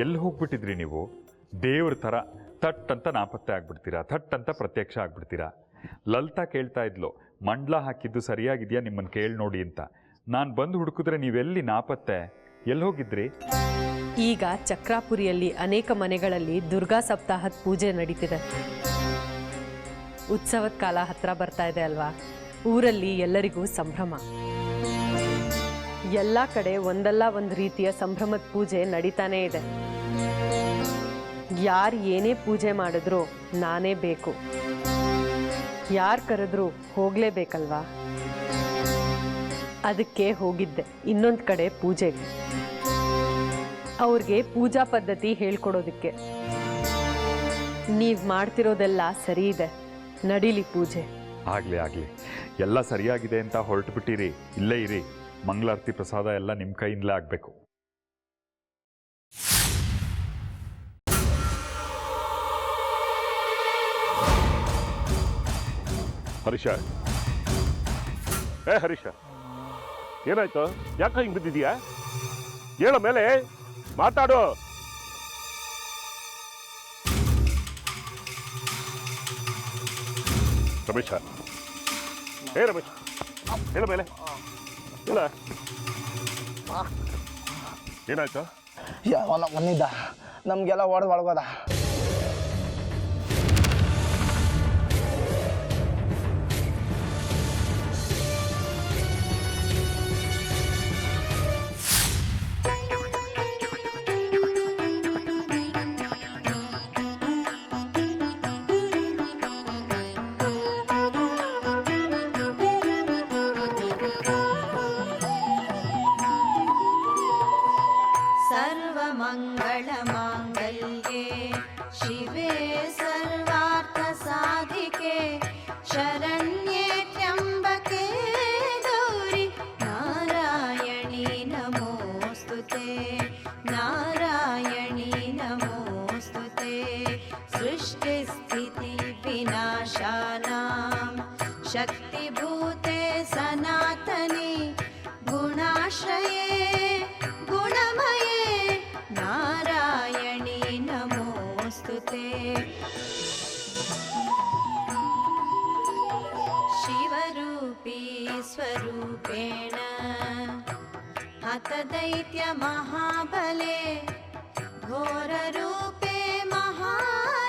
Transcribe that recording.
ಎಲ್ಲಿ ಹೋಗ್ಬಿಟ್ಟಿದ್ರಿ ನೀವು? ದೇವ್ರ ಥರ ಥಟ್ ಅಂತ ನಾಪತ್ತೆ ಆಗ್ಬಿಡ್ತೀರಾ, ಥಟ್ ಅಂತ ಪ್ರತ್ಯಕ್ಷ ಆಗ್ಬಿಡ್ತೀರಾ. ಲಲಿತಾ ಕೇಳ್ತಾ ಇದ್ಲು, ಮಂಡ್ಲ ಹಾಕಿದ್ದು ಸರಿಯಾಗಿದೆಯಾ ನಿಮ್ಮನ್ನು ಕೇಳಿ ನೋಡಿ ಅಂತ. ನಾನು ಬಂದು ಹುಡುಕಿದ್ರೆ ನೀವೆಲ್ಲಿ ನಾಪತ್ತೆ, ಎಲ್ಲಿ ಹೋಗಿದ್ರಿ? ಈಗ ಚಕ್ರಾಪುರಿಯಲ್ಲಿ ಅನೇಕ ಮನೆಗಳಲ್ಲಿ ದುರ್ಗಾ ಸಪ್ತಾಹದ ಪೂಜೆ ನಡೀತಿದೆ. ಉತ್ಸವದ ಕಾಲ ಹತ್ರ ಬರ್ತಾ ಇದೆ ಅಲ್ವಾ? ಊರಲ್ಲಿ ಎಲ್ಲರಿಗೂ ಸಂಭ್ರಮ. ಎಲ್ಲ ಕಡೆ ಒಂದಲ್ಲ ಒಂದು ರೀತಿಯ ಸಂಭ್ರಮದ ಪೂಜೆ ನಡೀತಾನೇ ಇದೆ. ಯಾರು ಏನೇ ಪೂಜೆ ಮಾಡಿದ್ರು ನಾನೇ ಬೇಕು, ಯಾರು ಕರೆದ್ರು ಹೋಗ್ಲೇಬೇಕಲ್ವಾ? ಅದಕ್ಕೆ ಹೋಗಿದ್ದೆ ಇನ್ನೊಂದು ಕಡೆ ಪೂಜೆಗೆ, ಅವ್ರಿಗೆ ಪೂಜಾ ಪದ್ಧತಿ ಹೇಳ್ಕೊಡೋದಕ್ಕೆ. ನೀವು ಮಾಡ್ತಿರೋದೆಲ್ಲ ಸರಿ ಇದೆ, ನಡೀಲಿ ಪೂಜೆ. ಆಗಲಿ ಆಗಲಿ, ಎಲ್ಲ ಸರಿಯಾಗಿದೆ ಅಂತ ಹೊರಟು ಬಿಟ್ಟಿರಿ. ಇಲ್ಲೇ ಇರಿ, ಮಂಗಳಾರತಿ ಪ್ರಸಾದ ಎಲ್ಲ ನಿಮ್ಮ ಕೈಯಿಂದಲೇ ಆಗಬೇಕು. ಹರೀಶ, ಹರೀಶ, ಏನಾಯ್ತು? ಯಾಕೆ ಹಿಂಗೆ ಬಿದ್ದಿದೀಯಾ? ಹೇಳೋ ಮೇಲೆ ಮಾತಾಡು. ರಮೇಶ, ರಮೇಶ್, ಹೇಳ ಮೇಲೆ ಇಲ್ಲ. ಏನಾಯ್ತು? ಯಾವನ ಬಂದಿದ್ದ, ನಮ್ಗೆಲ್ಲ ಹೊಡೆದು ಒಳಗೋದ. सर्वमङ्गलमाङ्गल्ये शिवे सर्वार्थसाधिके शरण्ये त्र्यम्बके गौरि नारायणी नमोऽस्तुते नारायणी नमोऽस्तुते सृष्टिस्थितिविनाशानां शक्तिभूते सनातनी गुणाश्रये नारायणी नमोऽस्तुते शिवरूपी स्वरूपेण हतदैत्य महाबले घोररूपे महारानी